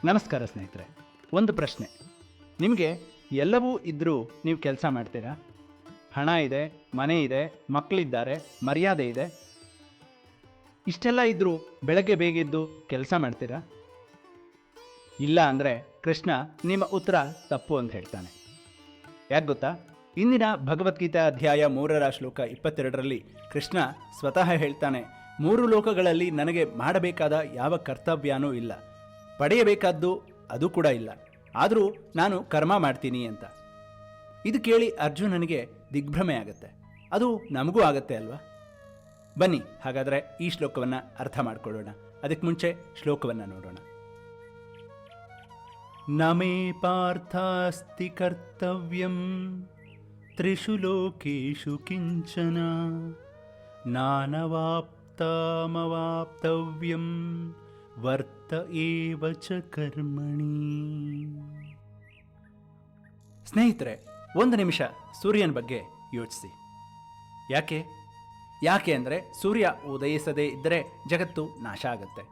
ನಮಸ್ಕಾರ ಸ್ನೇಹಿತರೆ. ಒಂದು ಪ್ರಶ್ನೆ, ನಿಮಗೆ ಎಲ್ಲವೂ ಇದ್ದರೂ ನೀವು ಕೆಲಸ ಮಾಡ್ತೀರಾ? ಹಣ ಇದೆ, ಮನೆ ಇದೆ, ಮಕ್ಕಳಿದ್ದಾರೆ, ಮರ್ಯಾದೆ ಇದೆ, ಇಷ್ಟೆಲ್ಲ ಇದ್ದರೂ ಬೆಳಗ್ಗೆ ಬೇಗೆದ್ದು ಕೆಲಸ ಮಾಡ್ತೀರಾ? ಇಲ್ಲ ಅಂದರೆ ಕೃಷ್ಣ ನಿಮ್ಮ ಉತ್ತರ ತಪ್ಪು ಅಂತ ಹೇಳ್ತಾನೆ. ಯಾಕೆ ಗೊತ್ತಾ? ಇಂದಿನ ಭಗವದ್ಗೀತಾ ಅಧ್ಯಾಯ 3 ಶ್ಲೋಕ 22ರಲ್ಲಿ ಕೃಷ್ಣ ಸ್ವತಃ ಹೇಳ್ತಾನೆ, 3 ಲೋಕಗಳಲ್ಲಿ ನನಗೆ ಮಾಡಬೇಕಾದ ಯಾವ ಕರ್ತವ್ಯನೂ ಇಲ್ಲ, ಪಡೆಯಬೇಕಾದ್ದು ಅದು ಕೂಡ ಇಲ್ಲ, ಆದರೂ ನಾನು ಕರ್ಮ ಮಾಡ್ತೀನಿ ಅಂತ. ಇದು ಕೇಳಿ ಅರ್ಜುನನಿಗೆ ದಿಗ್ಭ್ರಮೆ ಆಗುತ್ತೆ. ಅದು ನಮಗೂ ಆಗತ್ತೆ ಅಲ್ವಾ? ಬನ್ನಿ ಹಾಗಾದರೆ ಈ ಶ್ಲೋಕವನ್ನು ಅರ್ಥ ಮಾಡ್ಕೊಳ್ಳೋಣ. ಅದಕ್ಕೆ ಮುಂಚೆ ಶ್ಲೋಕವನ್ನು ನೋಡೋಣ. ನಮೇ ಪಾರ್ಥಾಸ್ತಿ ಕರ್ತವ್ಯಂ ತ್ರಿಷು ಲೋಕೇಶು ಕಿಂಚನ ನಾನವಾಪ್ತಮವಾಪ್ತವ್ಯಂ ವರ್ತ ಏವ ಚ ಕರ್ಮಣಿ. ಸ್ನೇಹಿತರೆ, ಒಂದು ನಿಮಿಷ ಸೂರ್ಯನ ಬಗ್ಗೆ ಯೋಚಿಸಿ. ಯಾಕೆ ಅಂದರೆ ಸೂರ್ಯ ಉದಯಿಸದೇ ಇದ್ದರೆ ಜಗತ್ತು ನಾಶ ಆಗುತ್ತೆ.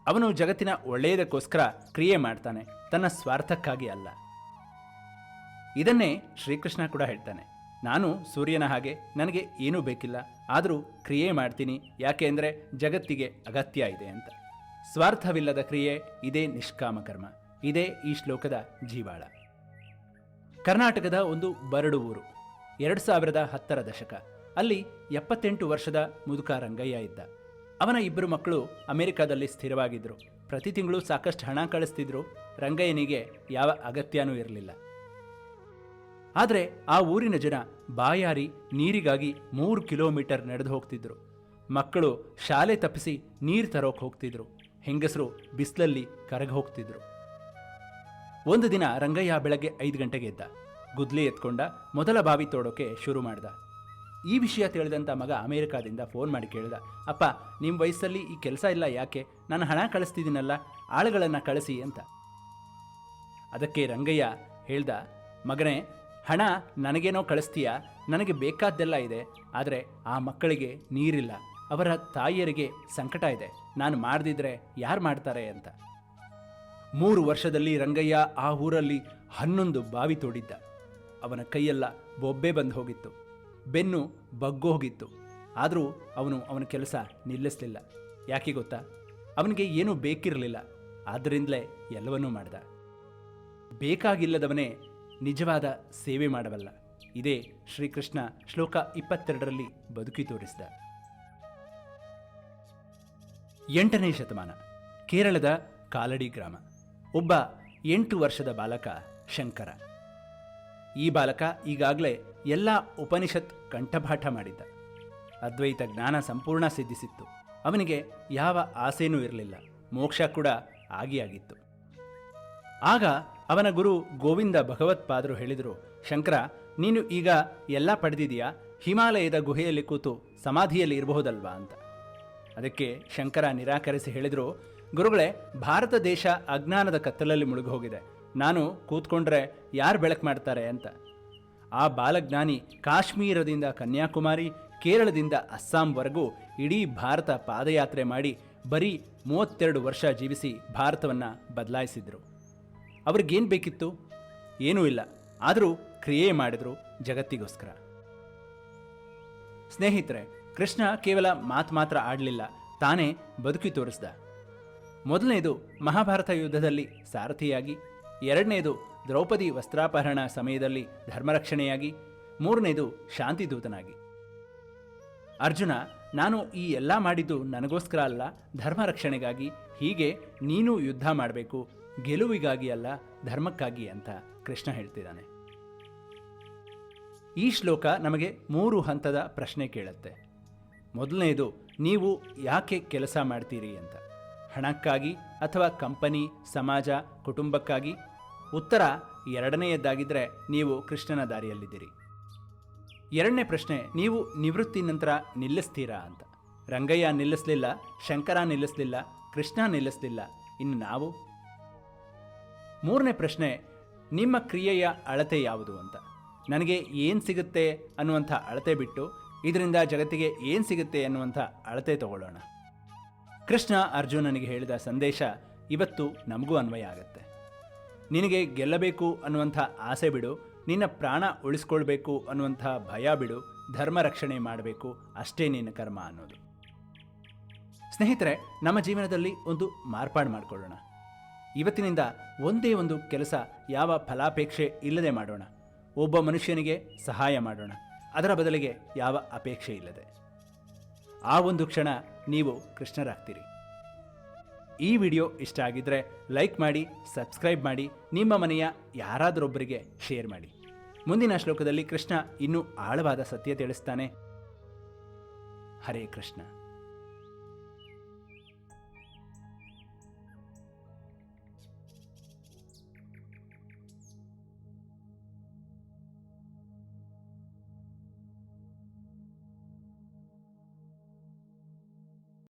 ಅವನು ಜಗತ್ತಿನ ಒಳ್ಳೆಯದಕ್ಕೋಸ್ಕರ ಕ್ರಿಯೆ ಮಾಡ್ತಾನೆ, ತನ್ನ ಸ್ವಾರ್ಥಕ್ಕಾಗಿ ಅಲ್ಲ. ಇದನ್ನೇ ಶ್ರೀಕೃಷ್ಣ ಕೂಡ ಹೇಳ್ತಾನೆ, ನಾನು ಸೂರ್ಯನ ಹಾಗೆ, ನನಗೆ ಏನೂ ಬೇಕಿಲ್ಲ, ಆದರೂ ಕ್ರಿಯೆ ಮಾಡ್ತೀನಿ, ಯಾಕೆ ಅಂದರೆ ಜಗತ್ತಿಗೆ ಅಗತ್ಯ ಇದೆ ಅಂತ. ಸ್ವಾರ್ಥವಿಲ್ಲದ ಕ್ರಿಯೆ, ಇದೇ ನಿಷ್ಕಾಮ ಕರ್ಮ. ಇದೇ ಈ ಶ್ಲೋಕದ ಜೀವಾಳ. ಕರ್ನಾಟಕದ ಒಂದು ಬರಡು ಊರು. 2010ರ ದಶಕ. ಅಲ್ಲಿ 78 ವರ್ಷದ ಮುದುಕ ರಂಗಯ್ಯ ಇದ್ದ. ಅವನ 2 ಮಕ್ಕಳು ಅಮೆರಿಕಾದಲ್ಲಿ ಸ್ಥಿರವಾಗಿದ್ದರು. ಪ್ರತಿ ತಿಂಗಳು ಸಾಕಷ್ಟು ಹಣ ಕಳಿಸ್ತಿದ್ರು. ರಂಗಯ್ಯನಿಗೆ ಯಾವ ಅಗತ್ಯನೂ ಇರಲಿಲ್ಲ. ಆದರೆ ಆ ಊರಿನ ಜನ ಬಾಯಾರಿ ನೀರಿಗಾಗಿ 3 ಕಿಲೋಮೀಟರ್ ನಡೆದು ಹೋಗ್ತಿದ್ರು. ಮಕ್ಕಳು ಶಾಲೆ ತಪ್ಪಿಸಿ ನೀರು ತರೋಕೆ ಹೋಗ್ತಿದ್ರು. ಹೆಂಗಸರು ಬಿಸಿಲಲ್ಲಿ ಕರಗಿ ಹೋಗ್ತಿದ್ರು. ಒಂದು ದಿನ ರಂಗಯ್ಯ ಬೆಳಗ್ಗೆ 5 ಗಂಟೆಗೆ ಎದ್ದ. ಗುದ್ಲಿ ಎತ್ಕೊಂಡ ಮೊದಲ ಬಾವಿ ತೋಡೋಕೆ ಶುರು ಮಾಡ್ದ. ಈ ವಿಷಯ ತಿಳಿದಂಥ ಮಗ ಅಮೆರಿಕಾದಿಂದ ಫೋನ್ ಮಾಡಿ ಕೇಳಿದ, ಅಪ್ಪ, ನಿಮ್ಮ ವಯಸ್ಸಲ್ಲಿ ಈ ಕೆಲಸ ಇಲ್ಲ, ಯಾಕೆ? ನಾನು ಹಣ ಕಳಿಸ್ತಿದ್ದೀನಲ್ಲ, ಆಳುಗಳನ್ನು ಕಳಿಸಿ ಅಂತ. ಅದಕ್ಕೆ ರಂಗಯ್ಯ ಹೇಳ್ದ, ಮಗನೇ, ಹಣ ನನಗೇನೋ ಕಳಿಸ್ತೀಯಾ? ನನಗೆ ಬೇಕಾದ್ದೆಲ್ಲ ಇದೆ, ಆದರೆ ಆ ಮಕ್ಕಳಿಗೆ ನೀರಿಲ್ಲ, ಅವರ ತಾಯಿಯರಿಗೆ ಸಂಕಟ ಇದೆ, ನಾನು ಮಾಡದಿದ್ರೆ ಯಾರು ಮಾಡ್ತಾರೆ ಅಂತ. 3 ವರ್ಷದಲ್ಲಿ ರಂಗಯ್ಯ ಆ ಊರಲ್ಲಿ 11 ಬಾವಿ ತೋಡಿದ್ದ. ಅವನ ಕೈಯೆಲ್ಲ ಬೊಬ್ಬೆ ಬಂದು ಹೋಗಿತ್ತು, ಬೆನ್ನು ಬಗ್ಗೋಗಿತ್ತು. ಆದರೂ ಅವನ ಕೆಲಸ ನಿಲ್ಲಿಸಲಿಲ್ಲ. ಯಾಕೆ ಗೊತ್ತಾ? ಅವನಿಗೆ ಏನೂ ಬೇಕಿರಲಿಲ್ಲ, ಆದ್ದರಿಂದಲೇ ಎಲ್ಲವನ್ನೂ ಮಾಡ್ದ. ಬೇಕಾಗಿಲ್ಲದವನೇ ನಿಜವಾದ ಸೇವೆ ಮಾಡಬಲ್ಲ. ಇದೇ ಶ್ರೀಕೃಷ್ಣ ಶ್ಲೋಕ 22ರಲ್ಲಿ ಬದುಕಿ ತೋರಿಸಿದ. 8ನೇ ಶತಮಾನ. ಕೇರಳದ ಕಾಲಡಿ ಗ್ರಾಮ. ಒಬ್ಬ 8 ವರ್ಷದ ಬಾಲಕ ಶಂಕರ. ಈ ಬಾಲಕ ಈಗಾಗಲೇ ಎಲ್ಲ ಉಪನಿಷತ್ ಕಂಠಪಾಠ ಮಾಡಿದ್ದ. ಅದ್ವೈತ ಜ್ಞಾನ ಸಂಪೂರ್ಣ ಸಿದ್ಧಿಸಿತ್ತು. ಅವನಿಗೆ ಯಾವ ಆಸೆನೂ ಇರಲಿಲ್ಲ. ಮೋಕ್ಷ ಕೂಡ ಆಗಿತ್ತು. ಆಗ ಅವನ ಗುರು ಗೋವಿಂದ ಭಗವತ್ಪಾದರು ಹೇಳಿದರು, ಶಂಕರ, ನೀನು ಈಗ ಎಲ್ಲ ಪಡೆದಿದೆಯಾ, ಹಿಮಾಲಯದ ಗುಹೆಯಲ್ಲಿ ಕೂತು ಸಮಾಧಿಯಲ್ಲಿ ಇರಬಹುದಲ್ವಾ ಅಂತ. ಅದಕ್ಕೆ ಶಂಕರ ನಿರಾಕರಿಸಿ ಹೇಳಿದರು, ಗುರುಗಳೇ, ಭಾರತ ದೇಶ ಅಜ್ಞಾನದ ಕತ್ತಲಲ್ಲಿ ಮುಳುಗಿ ಹೋಗಿದೆ, ನಾನು ಕೂತ್ಕೊಂಡ್ರೆ ಯಾರು ಬೆಳಕು ಮಾಡ್ತಾರೆ ಅಂತ. ಆ ಬಾಲಜ್ಞಾನಿ ಕಾಶ್ಮೀರದಿಂದ ಕನ್ಯಾಕುಮಾರಿ, ಕೇರಳದಿಂದ ಅಸ್ಸಾಂವರೆಗೂ ಇಡೀ ಭಾರತ ಪಾದಯಾತ್ರೆ ಮಾಡಿ ಬರೀ 32 ವರ್ಷ ಜೀವಿಸಿ ಭಾರತವನ್ನು ಬದಲಾಯಿಸಿದ್ರು. ಅವ್ರಿಗೇನು ಬೇಕಿತ್ತು? ಏನೂ ಇಲ್ಲ, ಆದರೂ ಕ್ರಿಯೆ ಮಾಡಿದ್ರು ಜಗತ್ತಿಗೋಸ್ಕರ. ಸ್ನೇಹಿತರೆ, ಕೃಷ್ಣ ಕೇವಲ ಮಾತ್ರ ಆಡಲಿಲ್ಲ, ತಾನೇ ಬದುಕಿ ತೋರಿಸ್ದ. ಮೊದಲನೇದು ಮಹಾಭಾರತ ಯುದ್ಧದಲ್ಲಿ ಸಾರಥಿಯಾಗಿ, 2ನೇದು ದ್ರೌಪದಿ ವಸ್ತ್ರಾಪಹರಣ ಸಮಯದಲ್ಲಿ ಧರ್ಮರಕ್ಷಣೆಯಾಗಿ, 3ನೇದು ಶಾಂತಿದೂತನಾಗಿ. ಅರ್ಜುನ, ನಾನು ಈ ಎಲ್ಲ ಮಾಡಿದ್ದು ನನಗೋಸ್ಕರ ಅಲ್ಲ, ಧರ್ಮರಕ್ಷಣೆಗಾಗಿ. ಹೀಗೆ ನೀನು ಯುದ್ಧ ಮಾಡಬೇಕು, ಗೆಲುವಿಗಾಗಿ ಅಲ್ಲ, ಧರ್ಮಕ್ಕಾಗಿ ಅಂತ ಕೃಷ್ಣ ಹೇಳ್ತಿದ್ದಾನೆ. ಈ ಶ್ಲೋಕ ನಮಗೆ 3 ಹಂತದ ಪ್ರಶ್ನೆ ಕೇಳುತ್ತೆ. ಮೊದಲನೇದು, ನೀವು ಯಾಕೆ ಕೆಲಸ ಮಾಡ್ತೀರಿ ಅಂತ. ಹಣಕ್ಕಾಗಿ ಅಥವಾ ಕಂಪನಿ, ಸಮಾಜ, ಕುಟುಂಬಕ್ಕಾಗಿ? ಉತ್ತರ 2ನೇಯದ್ದಾಗಿದ್ದರೆ ನೀವು ಕೃಷ್ಣನ ದಾರಿಯಲ್ಲಿದ್ದೀರಿ. 2ನೇ ಪ್ರಶ್ನೆ, ನೀವು ನಿವೃತ್ತಿ ನಂತರ ನಿಲ್ಲಿಸ್ತೀರಾ ಅಂತ. ರಂಗಯ್ಯ ನಿಲ್ಲಿಸಲಿಲ್ಲ, ಶಂಕರ ನಿಲ್ಲಿಸಲಿಲ್ಲ, ಕೃಷ್ಣ ನಿಲ್ಲಿಸಲಿಲ್ಲ, ಇನ್ನು ನಾವು? 3ನೇ ಪ್ರಶ್ನೆ, ನಿಮ್ಮ ಕ್ರಿಯೆಯ ಅಳತೆ ಯಾವುದು ಅಂತ. ನನಗೆ ಏನು ಸಿಗುತ್ತೆ ಅನ್ನುವಂಥ ಅಳತೆ ಬಿಟ್ಟು ಇದರಿಂದ ಜಗತ್ತಿಗೆ ಏನು ಸಿಗುತ್ತೆ ಅನ್ನುವಂಥ ಅಳತೆ ತಗೊಳ್ಳೋಣ. ಕೃಷ್ಣ ಅರ್ಜುನನಿಗೆ ಹೇಳಿದ ಸಂದೇಶ ಇವತ್ತು ನಮಗೂ ಅನ್ವಯ ಆಗುತ್ತೆ. ನಿನಗೆ ಗೆಲ್ಲಬೇಕು ಅನ್ನುವಂಥ ಆಸೆ ಬಿಡು, ನಿನ್ನ ಪ್ರಾಣ ಉಳಿಸ್ಕೊಳ್ಬೇಕು ಅನ್ನುವಂಥ ಭಯ ಬಿಡು, ಧರ್ಮ ರಕ್ಷಣೆ ಮಾಡಬೇಕು, ಅಷ್ಟೇ ನಿನ್ನ ಕರ್ಮ ಅನ್ನೋದು. ಸ್ನೇಹಿತರೆ, ನಮ್ಮ ಜೀವನದಲ್ಲಿ ಒಂದು ಮಾರ್ಪಾಡು ಮಾಡಿಕೊಳ್ಳೋಣ. ಇವತ್ತಿನಿಂದ ಒಂದೇ ಒಂದು ಕೆಲಸ ಯಾವ ಫಲಾಪೇಕ್ಷೆ ಇಲ್ಲದೆ ಮಾಡೋಣ. ಒಬ್ಬ ಮನುಷ್ಯನಿಗೆ ಸಹಾಯ ಮಾಡೋಣ, ಅದರ ಬದಲಿಗೆ ಯಾವ ಅಪೇಕ್ಷೆ ಇಲ್ಲದೆ. ಆ ಒಂದು ಕ್ಷಣ ನೀವು ಕೃಷ್ಣರಾಗ್ತೀರಿ. ಈ ವಿಡಿಯೋ ಇಷ್ಟ ಆಗಿದ್ದರೆ ಲೈಕ್ ಮಾಡಿ, ಸಬ್ಸ್ಕ್ರೈಬ್ ಮಾಡಿ, ನಿಮ್ಮ ಮನೆಯ ಯಾರಾದರೊಬ್ಬರಿಗೆ ಶೇರ್ ಮಾಡಿ. ಮುಂದಿನ ಶ್ಲೋಕದಲ್ಲಿ ಕೃಷ್ಣ ಇನ್ನೂ ಆಳವಾದ ಸತ್ಯ ತಿಳಿಸ್ತಾನೆ. ಹರೇ ಕೃಷ್ಣ.